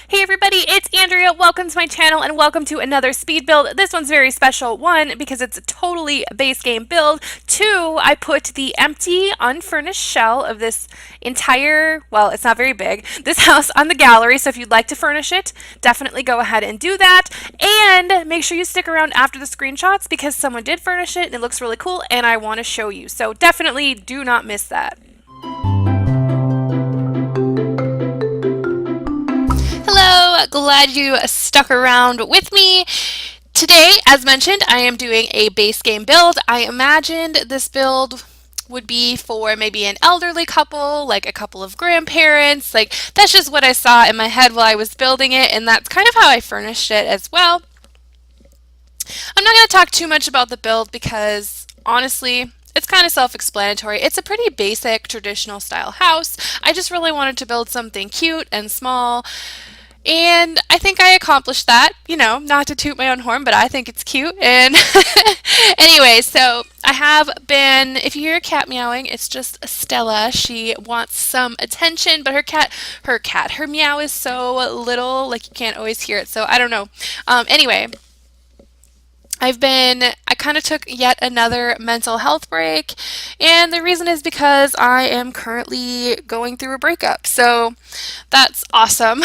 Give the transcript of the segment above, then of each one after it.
Hey everybody, it's Andrea. Welcome to my channel and welcome to another speed build. This one's very special. One, because it's a totally base game build. Two, I put the empty, unfurnished shell of this entire, well, it's not very big, this house on the gallery. So if you'd like to furnish it, definitely go ahead and do that. And make sure you stick around after the screenshots because someone did furnish it and it looks really cool and I want to show you. So definitely do not miss that. Hello, glad you stuck around with me. Today, as mentioned, I am doing a base game build. I imagined this build would be for maybe an elderly couple, like a couple of grandparents. Like, that's just what I saw in my head while I was building it, and that's kind of how I furnished it as well. I'm not going to talk too much about the build because, honestly, it's kind of self-explanatory. It's a pretty basic traditional style house. I just really wanted to build something cute and small, and I think I accomplished that, not to toot my own horn, but I think it's cute. And anyway, so I have been, if you hear a cat meowing, it's just Stella. She wants some attention, but her meow is so little, like you can't always hear it. So I don't know. Anyway, I kind of took yet another mental health break, and the reason is because I am currently going through a breakup. So that's awesome.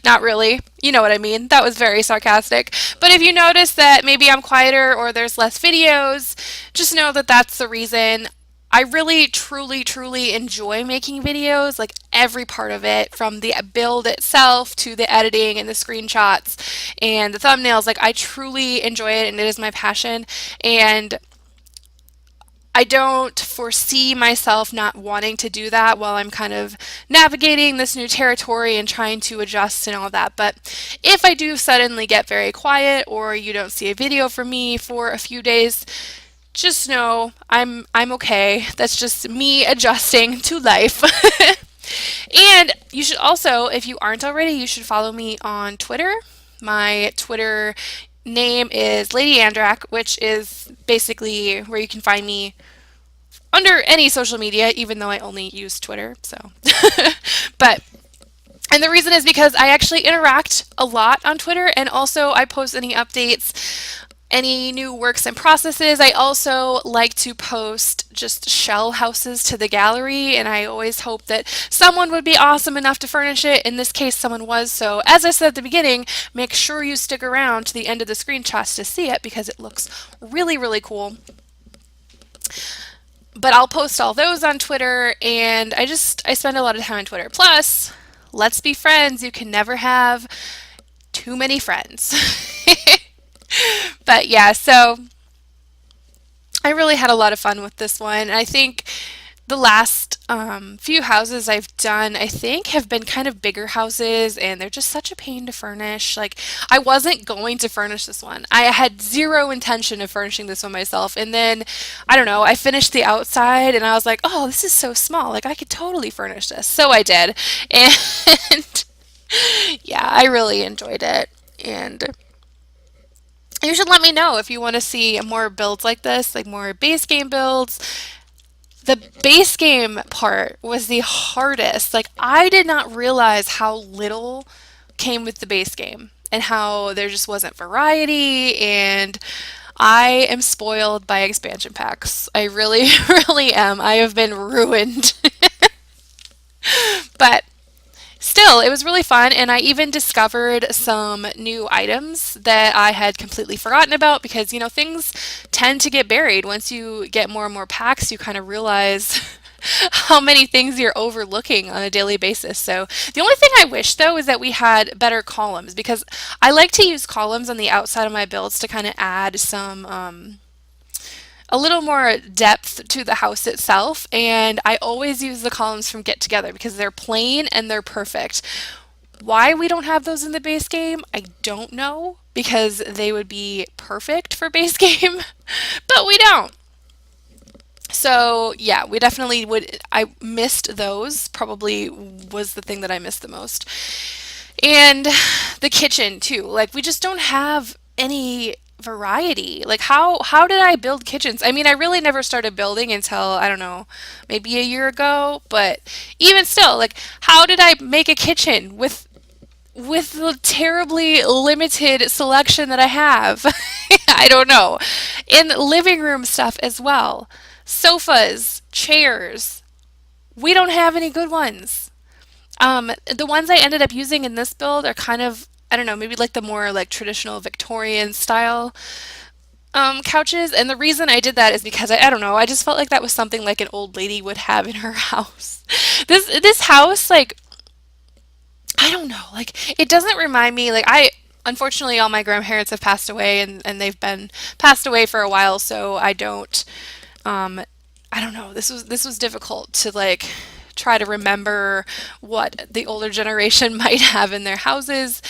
Not really. You know what I mean. That was very sarcastic. But if you notice that maybe I'm quieter or there's less videos, just know that that's the reason. I really, truly, truly enjoy making videos, like every part of it, from the build itself to the editing and the screenshots and the thumbnails. Like, I truly enjoy it and it is my passion. And I don't foresee myself not wanting to do that while I'm kind of navigating this new territory and trying to adjust and all that. But if I do suddenly get very quiet or you don't see a video from me for a few days, just know I'm okay. That's just me adjusting to life. And you should also, if you aren't already, you should follow me on Twitter. My Twitter name is LadyAndrak, which is basically where you can find me under any social media, even though I only use Twitter. So, but and the reason is because I actually interact a lot on Twitter, and also I post any updates, any new works and processes. I also like to post just shell houses to the gallery, and I always hope that someone would be awesome enough to furnish it. In this case, someone was. So, as I said at the beginning, make sure you stick around to the end of the screenshots to see it because it looks really, really cool. But I'll post all those on Twitter, and I spend a lot of time on Twitter. Plus, let's be friends. You can never have too many friends. But yeah, so I really had a lot of fun with this one. I think the last few houses I've done, I think, have been kind of bigger houses, and they're just such a pain to furnish. Like, I wasn't going to furnish this one. I had zero intention of furnishing this one myself. And then, I don't know, I finished the outside, and I was like, oh, this is so small. Like, I could totally furnish this. So I did. And yeah, I really enjoyed it. And you should let me know if you want to see more builds like this, like more base game builds. The base game part was the hardest. Like, I did not realize how little came with the base game and how there just wasn't variety, and I am spoiled by expansion packs. I really, really am. I have been ruined. But still, it was really fun, and I even discovered some new items that I had completely forgotten about because, things tend to get buried. Once you get more and more packs, you kind of realize how many things you're overlooking on a daily basis. So, the only thing I wish, though, is that we had better columns because I like to use columns on the outside of my builds to kind of add some, a little more depth to the house itself, and I always use the columns from Get Together because they're plain and they're perfect. Why we don't have those in the base game, I don't know, because they would be perfect for base game, but we don't. So yeah, we definitely would. I missed those, probably was the thing that I missed the most. And the kitchen too. Like, we just don't have any variety. Like, how did I build kitchens? I mean, I really never started building until, I don't know, maybe a year ago, but even still, like, how did I make a kitchen with with the terribly limited selection that I have. I don't know. And living room stuff as well. Sofas, chairs. We don't have any good ones. The ones I ended up using in this build are kind of, I don't know, maybe like the more like traditional Victorian style couches. And the reason I did that is because I don't know, I just felt like that was something like an old lady would have in her house. This house, like, I don't know, like it doesn't remind me like I unfortunately all my grandparents have passed away and they've been passed away for a while, so um I don't know, this was difficult to like try to remember what the older generation might have in their houses.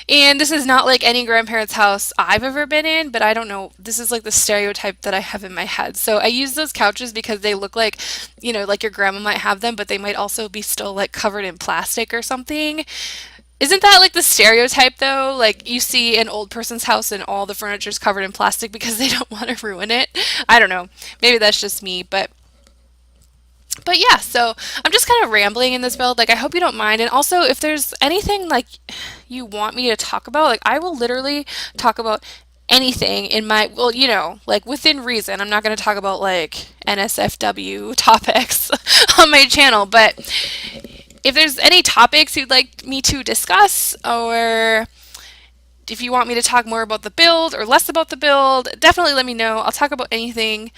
And this is not like any grandparents' house I've ever been in, but I don't know. This is like the stereotype that I have in my head. So I use those couches because they look like, like your grandma might have them, but they might also be still like covered in plastic or something. Isn't that like the stereotype though? Like you see an old person's house and all the furniture's covered in plastic because they don't want to ruin it. I don't know. Maybe that's just me, but yeah, so I'm just kind of rambling in this build. Like, I hope you don't mind. And also, if there's anything like you want me to talk about, like, I will literally talk about anything in my, well, like within reason. I'm not going to talk about like NSFW topics on my channel, but if there's any topics you'd like me to discuss, or if you want me to talk more about the build or less about the build, definitely let me know. I'll talk about anything.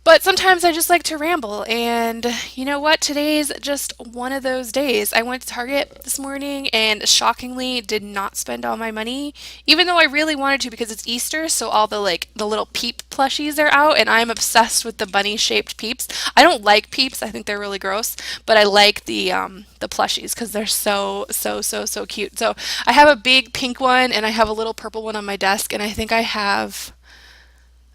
But sometimes I just like to ramble, and you know what? Today's just one of those days. I went to Target this morning and shockingly did not spend all my money, even though I really wanted to because it's Easter, so all the little peep plushies are out, and I'm obsessed with the bunny-shaped peeps. I don't like peeps. I think they're really gross, but I like the plushies because they're so so so so cute. So I have a big pink one and I have a little purple one on my desk, and I think I have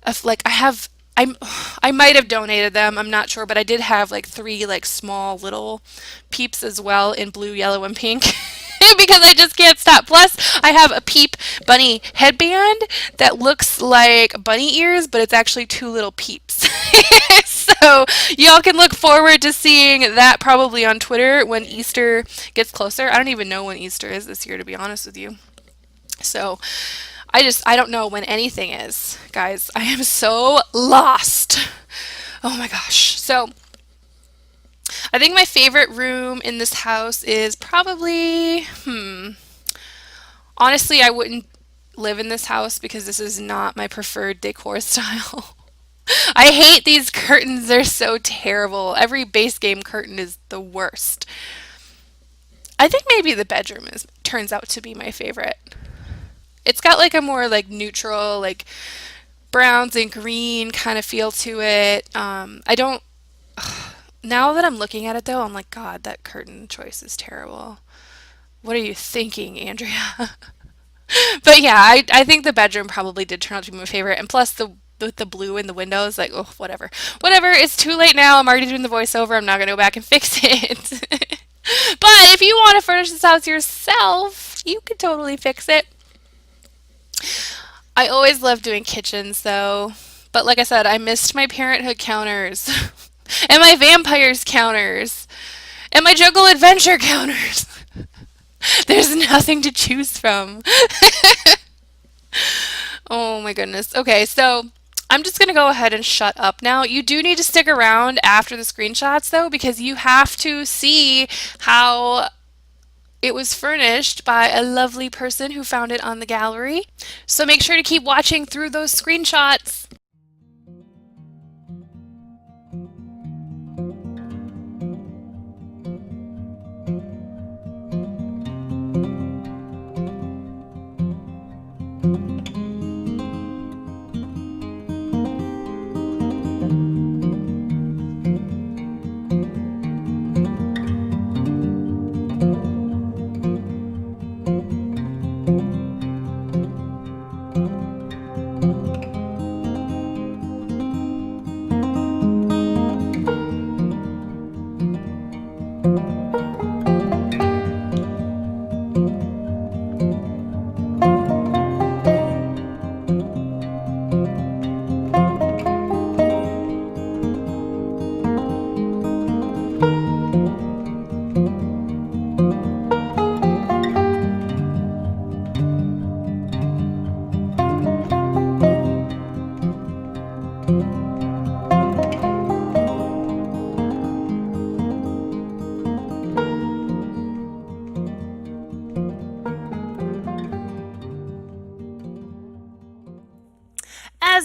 I have I might have donated them. I'm not sure, but I did have like three like small little peeps as well in blue, yellow, and pink. Because I just can't stop. Plus, I have a peep bunny headband that looks like bunny ears, but it's actually two little peeps. So, y'all can look forward to seeing that probably on Twitter when Easter gets closer. I don't even know when Easter is this year, to be honest with you. So, I don't know when anything is, guys. I am so lost. Oh my gosh. So, I think my favorite room in this house is probably, honestly, I wouldn't live in this house because this is not my preferred decor style. I hate these curtains. They're so terrible. Every base game curtain is the worst. I think maybe the bedroom is turns out to be my favorite. It's got like a more like neutral, like browns and green kind of feel to it. I don't. Now that I'm looking at it though, I'm like, God, that curtain choice is terrible. What are you thinking, Andrea? But yeah, I think the bedroom probably did turn out to be my favorite, and plus the blue in the windows, like, oh, whatever, whatever. It's too late now. I'm already doing the voiceover. I'm not gonna go back and fix it. But if you want to furnish this house yourself, you could totally fix it. I always love doing kitchens though. But like I said, I missed my parenthood counters and my vampires counters and my juggle adventure counters. There's nothing to choose from. Oh my goodness. Okay, so I'm just going to go ahead and shut up now. You do need to stick around after the screenshots though, because you have to see how it was furnished by a lovely person who found it on the gallery. So make sure to keep watching through those screenshots.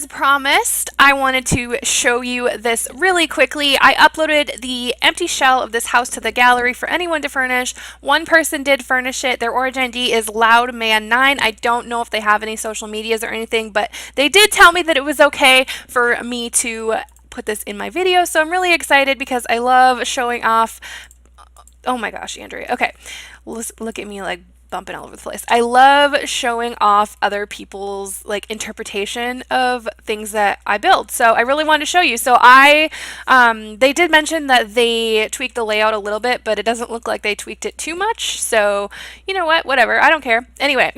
as promised, I wanted to show you this really quickly. I uploaded the empty shell of this house to the gallery for anyone to furnish. One person did furnish it. Their origin ID is LoudMan9. I don't know if they have any social medias or anything, but they did tell me that it was okay for me to put this in my video, so I'm really excited because I love showing off. Oh my gosh, Andrea. Okay, look at me like bumping all over the place. I love showing off other people's like interpretation of things that I build. So I really wanted to show you. So they did mention that they tweaked the layout a little bit, but it doesn't look like they tweaked it too much. So you know what? Whatever. I don't care. Anyway,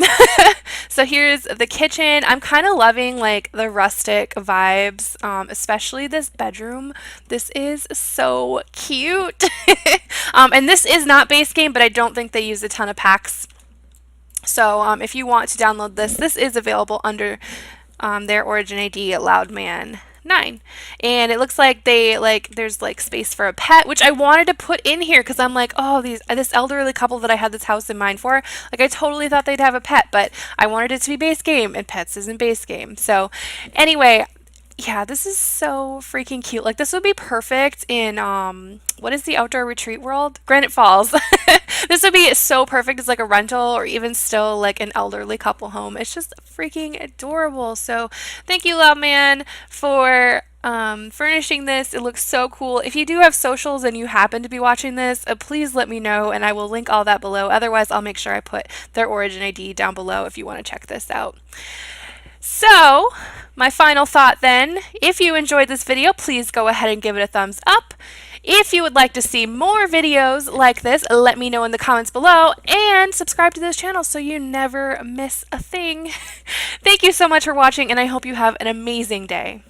so here's the kitchen. I'm kind of loving like the rustic vibes, especially this bedroom. This is so cute. And this is not base game, but I don't think they use a ton of packs. So if you want to download this, this is available under their origin ID at LoudMan9. And it looks like there's like space for a pet, which I wanted to put in here because I'm like, oh, this elderly couple that I had this house in mind for, like I totally thought they'd have a pet, but I wanted it to be base game, and pets isn't base game. So anyway, yeah, this is so freaking cute. Like this would be perfect in what is the outdoor retreat world? Granite Falls. This would be so perfect as like a rental or even still like an elderly couple home. It's just freaking adorable. So thank you, Love Man, for furnishing this. It looks so cool. If you do have socials and you happen to be watching this, please let me know and I will link all that below. Otherwise, I'll make sure I put their origin ID down below if you want to check this out. So, my final thought then, if you enjoyed this video, please go ahead and give it a thumbs up. If you would like to see more videos like this, let me know in the comments below, and subscribe to this channel so you never miss a thing. Thank you so much for watching, and I hope you have an amazing day.